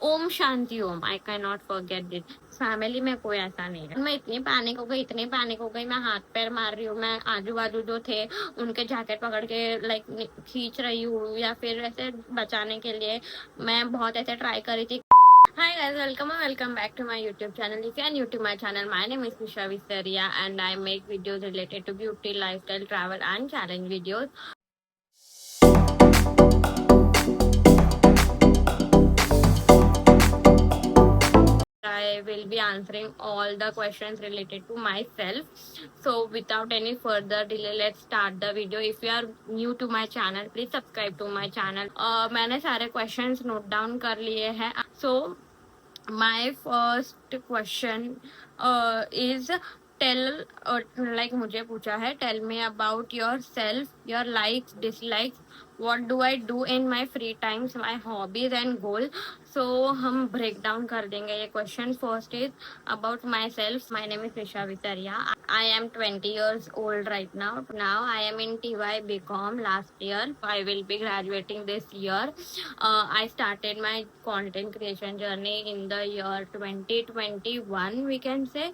Om Shanti Om, I can not forget this. Family में कोई ऐसा नहीं है। मैं इतनी पैनिक हो गई, मैं हाथ पैर मार रही हूँ, मैं आजू बाजू जो थे उनके जैकेट पकड़ के लाइक खींच रही हूँ, या फिर ऐसे बचाने के लिए मैं बहुत ऐसे ट्राई कर रही थी। Hi guys, welcome back to my YouTube channel. If you are new to my channel, my name is Nisha Visaria and I make videos related to beauty, lifestyle, travel and challenge videos. I will be answering all the questions related to myself. So without any further delay, let's start the video. If you are new to my channel, please subscribe to my channel. मैंने सारे questions note down कर लिए हैं. So my first question is tell like मुझे पूछा है tell me about yourself, your likes, dislikes, what do I do in my free times, my hobbies and goal. So हम break down कर देंगे ये question. First is about myself. My name is Nisha Visaria. I am 20 years old right now. Now I am in TY BCom last year. I will be graduating this year. I started my content creation journey in the year 2021, we can say.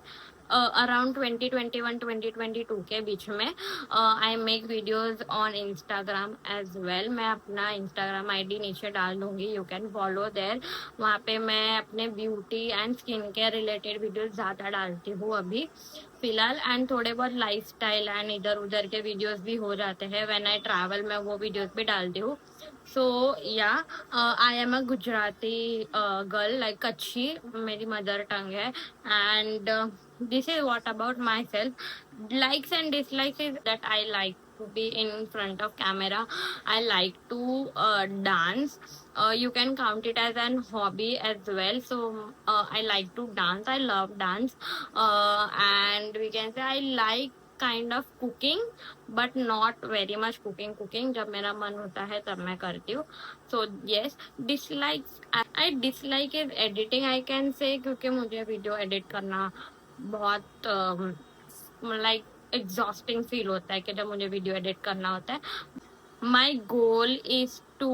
Around 2021-2022 के बीच में I make videos on Instagram as well. मैं अपना Instagram ID नीचे डाल दूंगी, you can follow their. वहाँ पे मैं अपने beauty and skin care related videos ज़्यादा डालती हूँ अभी फिलहाल, एंड थोड़े बहुत लाइफस्टाइल एंड इधर उधर के वीडियोस भी हो जाते हैं. व्हेन आई ट्रैवल मैं वो वीडियोस भी डालती हूँ. So yeah I am a Gujarati girl, like Kutchi मेरी मदर टंग है. And this is what about myself. Likes and dislikes is that I like to be in front of camera. I like to dance. You can count it as an hobby as well. So I like to dance, I love dance. And we can say I like kind of cooking, but not very much cooking. जब मेरा मन होता है तब मैं करती हूँ. So yes, dislikes, I dislike is editing, I can say, क्योंकि मुझे वीडियो एडिट करना बहुत लाइक एग्जॉस्टिंग फील होता है कि जब मुझे वीडियो एडिट करना होता है. My goal is to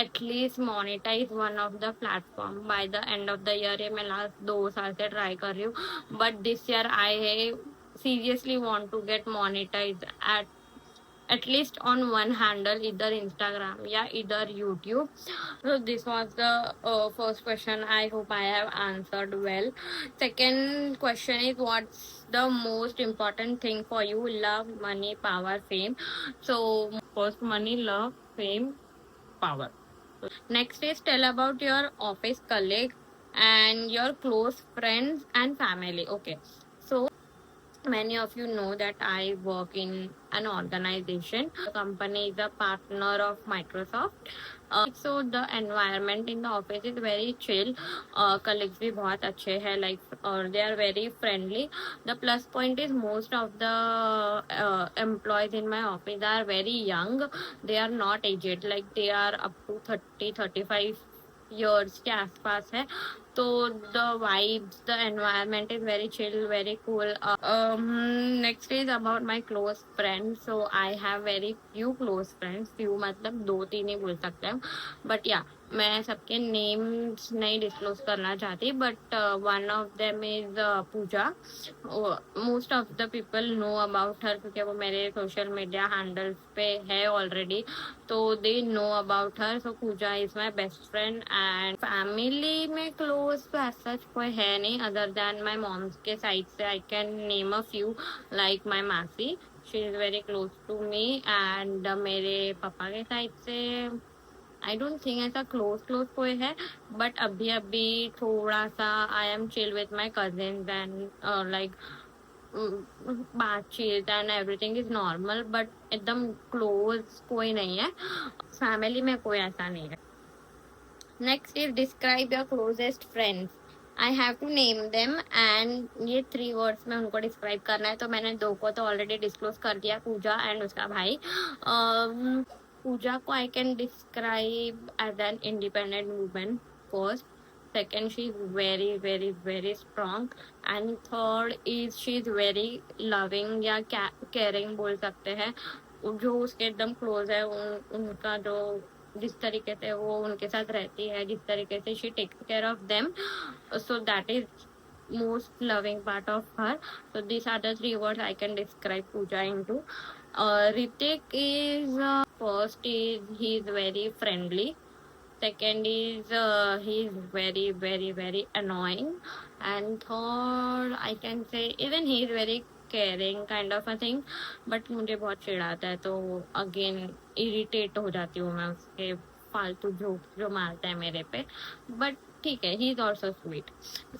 at least monetise one of the platform by the end of the year. ये मैं लास्ट 2 साल से ट्राई कर रही हूँ, but this year I seriously want to get monetized at least on one handle, either Instagram, yeah, either YouTube. So this was the first question. I hope I have answered well. Second question is, what's the most important thing for you? Love, money, power, fame. So first, money, love, fame, power. Next is, tell about your office colleague and your close friends and family. Okay, so many of you know that I work in an organization. The company is a partner of Microsoft. So the environment in the office is very chill. Colleagues भी बहुत अच्छे हैं, like they are very friendly. The plus point is most of the employees in my office are very young. They are not aged, like they are up to 30-35 years के आसपास है. So the vibes, the environment is very chill, very cool. Next is about my close friends. So I have very few close friends. Few मतलब 2-3 ही बोल सकते हैं. But yeah, मैं सबके names नहीं डिस्क्लोज करना चाहती, but one of them is Pooja. Most of the people know about her, क्योंकि वो मेरे सोशल मीडिया हैंडल्स पे है ऑलरेडी, तो they know about her. So Pooja is my best friend. And family में क्लोज तो ऐसा कोई है नहीं अदर देन माई मॉम्स के साइड से. I can name a few, like my masi, she is very close to me. And मेरे पापा के साइड से आई डोंट थिंक ऐसा क्लोज कोई है, बट अभी थोड़ा सा I am chill with my cousins and like बातचीत and everything is normal, but एकदम क्लोज कोई नहीं है. फैमिली में कोई ऐसा नहीं है. Next is describe your closest friends. I have to name them and ये 3 वर्ड्स में उनको डिस्क्राइब करना है. तो मैंने 2 को तो ऑलरेडी डिस्क्लोज कर दिया, पूजा एंड उसका भाई. पूजा को I can describe as an independent woman first. Second, she is very very very strong. And third is she is very loving या caring बोल सकते हैं. जो उसके एकदम क्लोज है उनका जो जिस तरीके से वो उनके साथ रहती है, जिस तरीके से she takes care of them, so that is most loving part of her. So these are the three words I can describe Pooja into. Ritik is first is he is very friendly. Second is he is very annoying, and third I can say even he is very caring kind of a thing. But मुझे बहुत चिढ़ाता है, तो again irritate हो जाती हूँ मैं उसके फालतू जोक जो मारता है मेरे पे. But ठीक है, he is also sweet.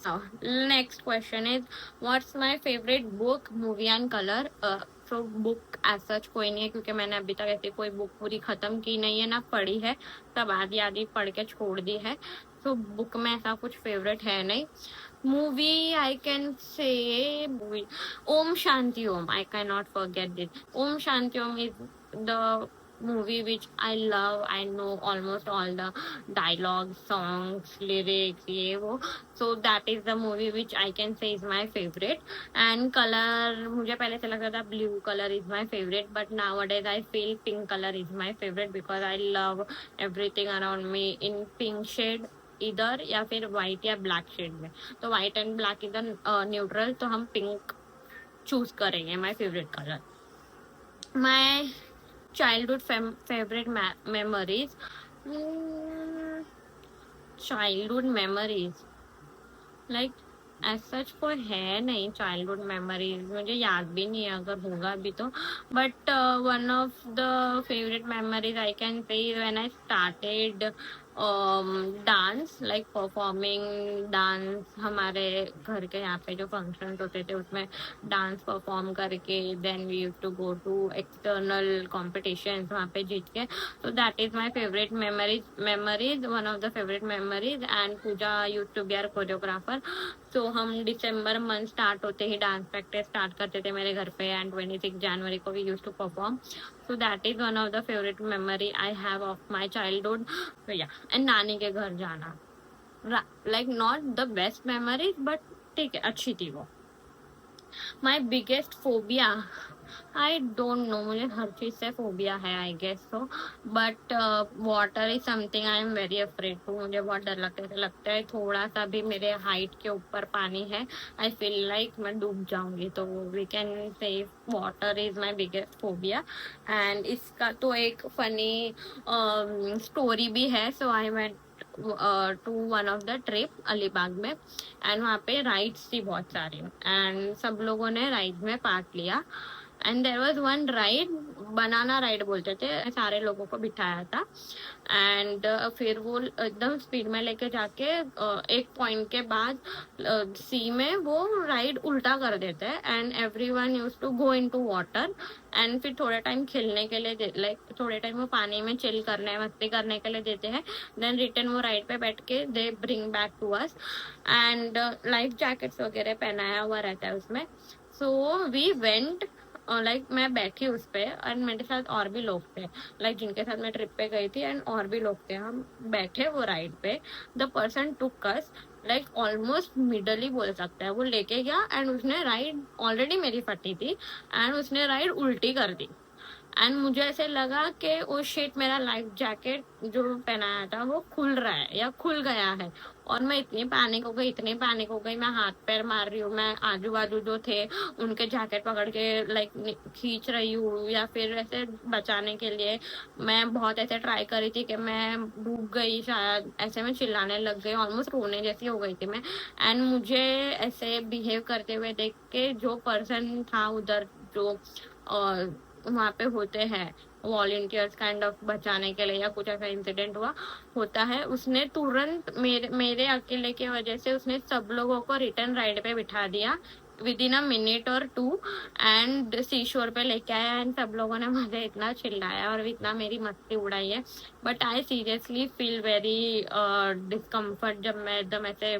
Now next question is what's my favorite book, movie and color. तो बुक एज सच कोई नहीं है, क्योंकि मैंने अभी तक ऐसी कोई बुक पूरी खत्म की नहीं है, ना पढ़ी है, सब आधी आधी पढ़ के छोड़ दी है. तो बुक में ऐसा कुछ फेवरेट है नहीं. Movie I can say Om Shanti Om, I can not forget this. Om Shanti Om is the movie which I love. I know almost all the dialogues, songs, lyrics, ये वो. So that is the movie which I can say is my favorite. And color, मुझे पहले से लगता था blue color is my favorite, but nowadays I feel pink color is my favorite because I love everything around me in pink shade, इधर या फिर white या black shade में. तो व्हाइट एंड ब्लैक इधर न्यूट्रल, तो हम पिंक चूज करेंगे my favourite colour. My childhood favorite memories. Childhood memories like as such कोई है नहीं. चाइल्डहुड मेमोरीज मुझे याद भी नहीं है, अगर होगा अभी तो. But one of the favourite memories I can से when I started dance, like performing dance. हमारे घर के यहाँ पे जो फंक्शंस होते थे उसमें डांस परफॉर्म करके then we used to go to external competitions, वहाँ पे जीत के. तो that is my favourite memories one of the favourite memories. And Pooja used to be our choreographer. तो हम दिसंबर मंथ स्टार्ट होते ही डांस प्रैक्टिस स्टार्ट करते थे मेरे घर पे, एंड 26 जनवरी को we used to perform. So that is one of the favorite memory I have of my childhood. So yeah, and नानी के घर जाना, like not the best memories, but ठीक है, अच्छी थी वो. My biggest phobia, I don't know, मुझे हर चीज से फोबिया है I guess so. But water is something I am very afraid to. मुझे बहुत डर लगता है थोड़ा सा भी मेरे हाइट के ऊपर पानी है, आई फील लाइक मैं डूब जाऊंगी. तो we can say water is my biggest phobia. And इसका तो एक फनी स्टोरी भी है. So I went to one of the trip Alibag में, एंड वहाँ पे राइड्स थी बहुत सारी, एंड सब लोगों ने राइड में पार्ट लिया. And there was one ride, banana ride बोलते थे, सारे लोगों को बिठाया था. एंड फिर वो एकदम स्पीड में लेके जाके एक पॉइंट के बाद सी में वो राइड उल्टा कर देते हैं, and every one use to go in to water. And फिर थोड़े टाइम खेलने के लिए लाइक थोड़े टाइम वो पानी में चिल करने मस्ती करने के लिए देते हैं. देन रिटर्न वो राइड पे बैठ के they bring back to us, and life jackets वगैरह पहनाया हुआ रहता है उसमें. सो वी वेंट, लाइक मैं बैठी उस पे, एंड मेरे साथ और भी लोग थे, लाइक जिनके साथ मैं ट्रिप पे गई थी, एंड और भी लोग थे. हम बैठे वो राइड पे. The person took us like almost middle ही बोल सकता है, वो लेके गया, एंड उसने राइड ऑलरेडी मेरी फटी थी, एंड उसने राइड उल्टी कर दी. एंड मुझे ऐसे लगा कि वो शिट, मेरा लाइफ जैकेट जो पहनाया था वो खुल रहा है या खुल गया है. और मैं इतनी पैनिक हो गई, मैं हाथ पैर मार रही हूँ, मैं आजू बाजू जो थे उनके जैकेट पकड़ के लाइक खींच रही हूँ, या फिर ऐसे बचाने के लिए मैं बहुत ऐसे ट्राई कर रही थी कि मैं डूब गई शायद, ऐसे में चिल्लाने लग गई, ऑलमोस्ट रोने जैसी हो गई थी मैं. एंड मुझे ऐसे बिहेव करते हुए देख के जो पर्सन था उधर, जो वहाँ पे होते हैं वॉलंटियर्स काइंड ऑफ बचाने के लिए, या कुछ ऐसा इंसिडेंट होता है, उसने तुरंत मेरे अकेले की वजह से उसने सब लोगों को रिटर्न राइड पे बिठा दिया विद इन अ मिनट और 2, एंड सी शोर पे लेके आया. एंड सब लोगों ने मुझे इतना चिल्लाया और इतना मेरी मस्ती उड़ाई है. But I seriously feel very discomfort जब मैं एकदम ऐसे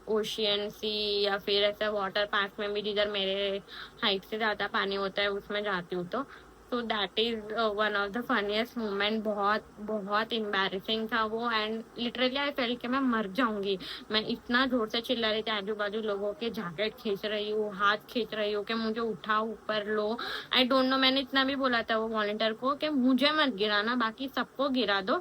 ओशियन सी या फिर ऐसे वाटर पार्क में भी जिधर मेरे हाइट से ज़्यादा पानी होता है उसमें जाती हूँ. तो so that is one of the funniest moment. बहुत बहुत एम्बैरेसिंग था वो, एंड लिटरली आई फेल कि मैं मर जाऊंगी. मैं इतना जोर से चिल्ला रही थी, आजू बाजू लोगों के जैकेट खींच रही हूँ, हाथ खींच रही हूँ कि मुझे उठाओ, ऊपर लो. आई डोंट नो, मैंने इतना भी बोला था वो वॉलंटियर को कि मुझे मत गिराना, बाकी सबको गिरा दो.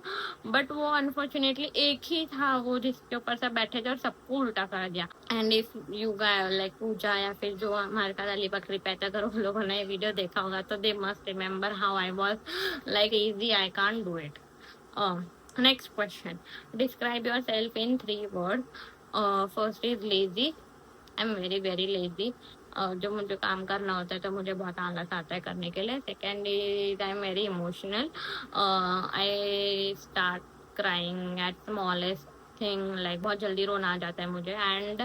बट वो अनफॉर्चुनेटली एक ही था वो जिसके ऊपर सब बैठे थे और सबको उल्टा कर दिया. And if you guy like Pooja या फिर जो हमारे साथ अली बकरी पैदा करो उन लोगों ने ये वीडियो देखा होगा, तो they must remember how I was like easy, I can't do it. Next question. Describe your self in 3 word. First is lazy. I am very very lazy. जो मुझे काम करना होता है तो मुझे बहुत आलस आता है करने के लिए. Second is I am very emotional. I start crying eight smallest thing, like बहुत जल्दी रोना आ जाता है मुझे. And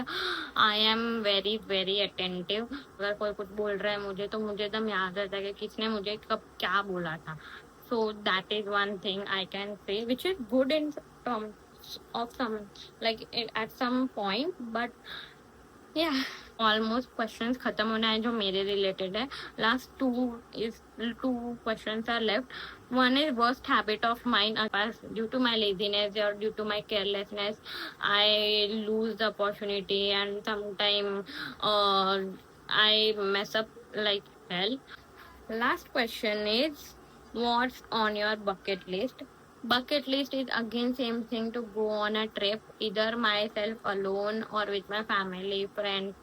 I am very very attentive. अगर कोई कुछ बोल रहा है मुझे तो मुझे एकदम याद रहता है कि किसने मुझे कब क्या बोला था. So that is one thing I can say, which is good in terms of some, like at some point, but yeah. Almost questions खत्म होना है जो मेरे रिलेटेड है. Last two questions are left. One is worst habit of mine. Due to my laziness और due to my carelessness I lose the opportunity and sometime I mess up like hell. Last question is, what's on your bucket list? Bucket list is again same thing, to go on a trip, either myself alone or with my family, friends.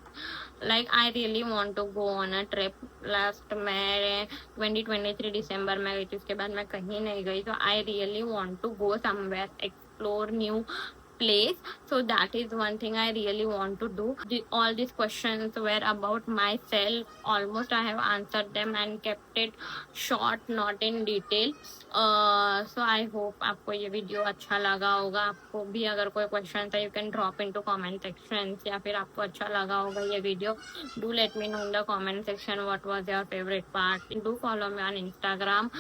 Like I really want to go on a trip. Last मैं 2023 दिसंबर में गई थी, उसके बाद मैं कहीं नहीं गई. तो I really want to go somewhere, explore new place. So that is one thing I really want to do. All these questions were about myself. Almost I have answered them and kept it short, not in detail. So I hope आपको ये video अच्छा लगा होगा. आपको भी अगर कोई question है, you can drop into comment section. या फिर आपको अच्छा लगा होगा ये video, do let me know in the comment section what was your favorite part. Do follow me on Instagram.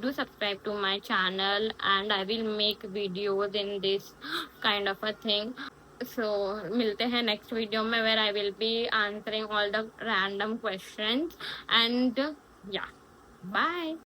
Do subscribe to my channel, and I will make videos in this kind of a thing. So मिलते हैं next video में, where I will be answering all the random questions. And yeah, bye.